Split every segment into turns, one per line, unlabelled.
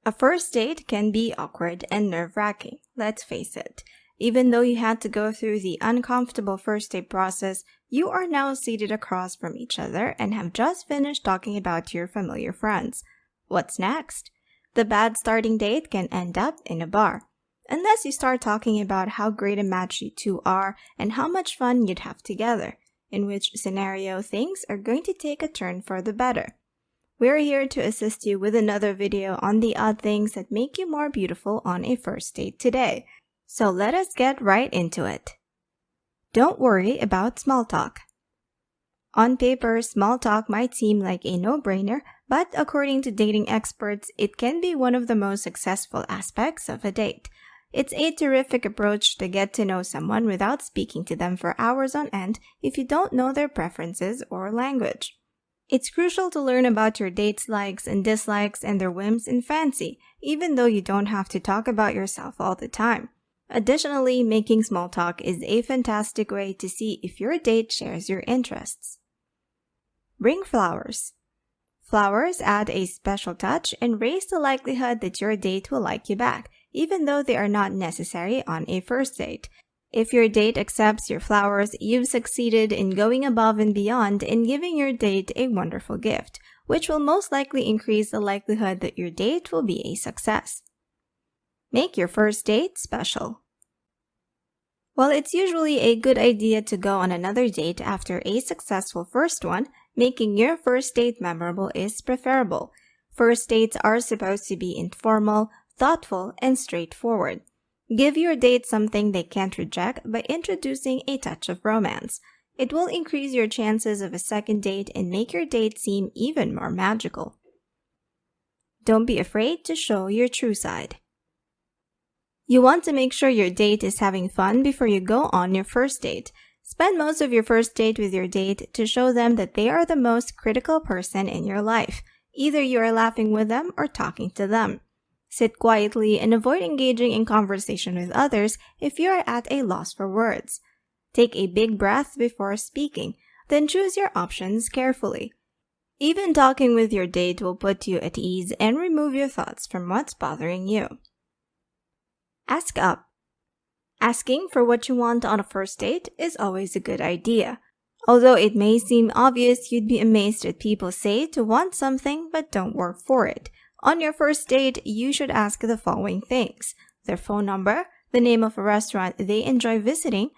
A first date can be awkward and nerve-wracking, let's face it. Even though you had to go through the uncomfortable first date process, you are now seated across from each other and have just finished talking about your familiar friends. What's next? The bad starting date can end up in a bar. Unless you start talking about how great a match you two are and how much fun you'd have together, in which scenario things are going to take a turn for the better. We're here to assist you with another video on the odd things that make you more beautiful on a first date today. So let us get right into it. Don't worry about small talk. On paper, small talk might seem like a no-brainer, but according to dating experts, it can be one of the most successful aspects of a date. It's a terrific approach to get to know someone without speaking to them for hours on end if you don't know their preferences or language. It's crucial to learn about your date's likes and dislikes and their whims and fancy, even though you don't have to talk about yourself all the time. Additionally, making small talk is a fantastic way to see if your date shares your interests. Bring flowers. Flowers add a special touch and raise the likelihood that your date will like you back, even though they are not necessary on a first date. If your date accepts your flowers, you've succeeded in going above and beyond and giving your date a wonderful gift, which will most likely increase the likelihood that your date will be a success. Make your first date special. While it's usually a good idea to go on another date after a successful first one, making your first date memorable is preferable. First dates are supposed to be informal, thoughtful, and straightforward. Give your date something they can't reject by introducing a touch of romance. It will increase your chances of a second date and make your date seem even more magical. Don't be afraid to show your true side. You want to make sure your date is having fun before you go on your first date. Spend most of your first date with your date to show them that they are the most critical person in your life. Either you are laughing with them or talking to them. Sit quietly and avoid engaging in conversation with others if you are at a loss for words. Take a big breath before speaking, then choose your options carefully. Even talking with your date will put you at ease and remove your thoughts from what's bothering you. Ask up. Asking for what you want on a first date is always a good idea. Although it may seem obvious, you'd be amazed at people say to want something but don't work for it. On your first date, you should ask the following things: their phone number, the name of a restaurant they enjoy visiting,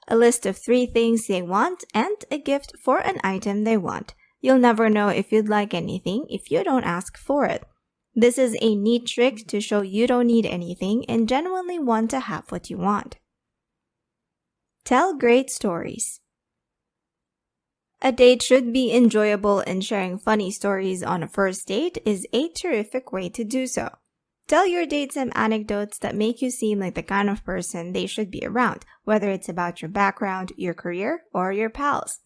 a list of 3 things they want, and a gift for an item they want. You'll never know if you'd like anything if you don't ask for it. This is a neat trick to show you don't need anything and genuinely want to have what you want. Tell great stories. A date should be enjoyable, and sharing funny stories on a first date is a terrific way to do so. Tell your date some anecdotes that make you seem like the kind of person they should be around, whether it's about your background, your career, or your pals.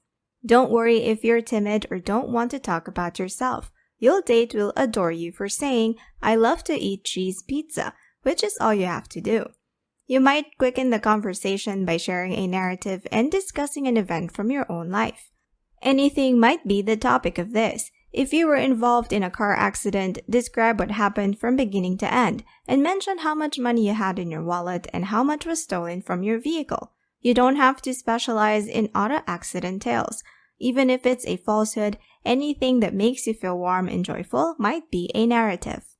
Don't worry if you're timid or don't want to talk about yourself. Your date will adore you for saying, "I love to eat cheese pizza," which is all you have to do. You might quicken the conversation by sharing a narrative and discussing an event from your own life. Anything might be the topic of this. If you were involved in a car accident, describe what happened from beginning to end, and mention how much money you had in your wallet and how much was stolen from your vehicle. You don't have to specialize in auto accident tales. Even if it's a falsehood, anything that makes you feel warm and joyful might be a narrative.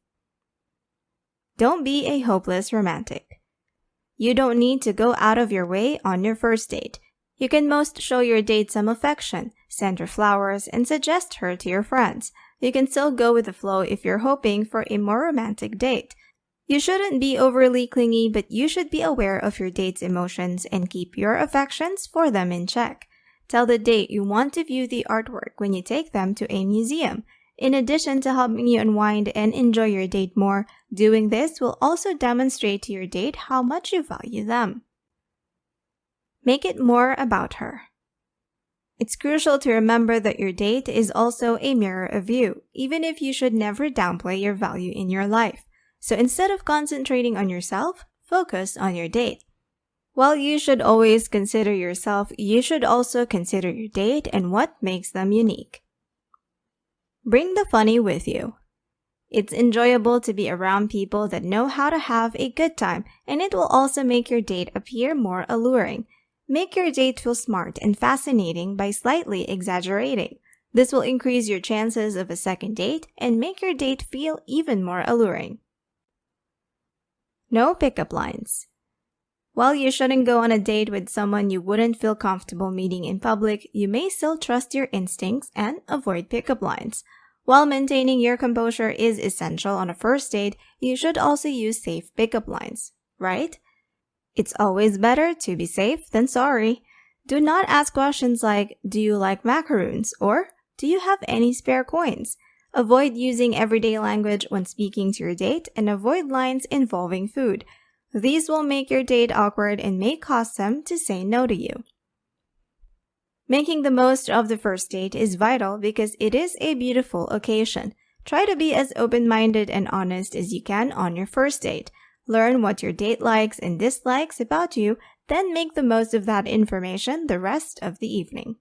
Don't be a hopeless romantic. You don't need to go out of your way on your first date. You can most show your date some affection, send her flowers, and suggest her to your friends. You can still go with the flow if you're hoping for a more romantic date. You shouldn't be overly clingy, but you should be aware of your date's emotions and keep your affections for them in check. Tell the date you want to view the artwork when you take them to a museum. In addition to helping you unwind and enjoy your date more, doing this will also demonstrate to your date how much you value them. Make it more about her. It's crucial to remember that your date is also a mirror of you, even if you should never downplay your value in your life. So instead of concentrating on yourself, focus on your date. While you should always consider yourself, you should also consider your date and what makes them unique. Bring the funny with you. It's enjoyable to be around people that know how to have a good time, and it will also make your date appear more alluring. Make your date feel smart and fascinating by slightly exaggerating. This will increase your chances of a second date and make your date feel even more alluring. No pickup lines. While you shouldn't go on a date with someone you wouldn't feel comfortable meeting in public, you may still trust your instincts and avoid pickup lines. While maintaining your composure is essential on a first date, you should also use safe pickup lines, right? It's always better to be safe than sorry. Do not ask questions like, "Do you like macaroons?" or "Do you have any spare coins?" Avoid using everyday language when speaking to your date and avoid lines involving food. These will make your date awkward and may cause them to say no to you. Making the most of the first date is vital because it is a beautiful occasion. Try to be as open-minded and honest as you can on your first date. Learn what your date likes and dislikes about you, then make the most of that information the rest of the evening.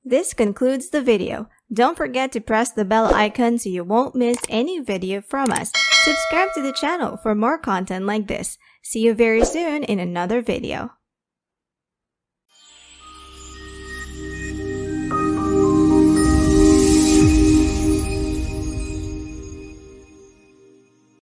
This concludes the video. Don't forget to press the bell icon so you won't miss any video from us. Subscribe to the channel for more content like this. See you very soon in another video.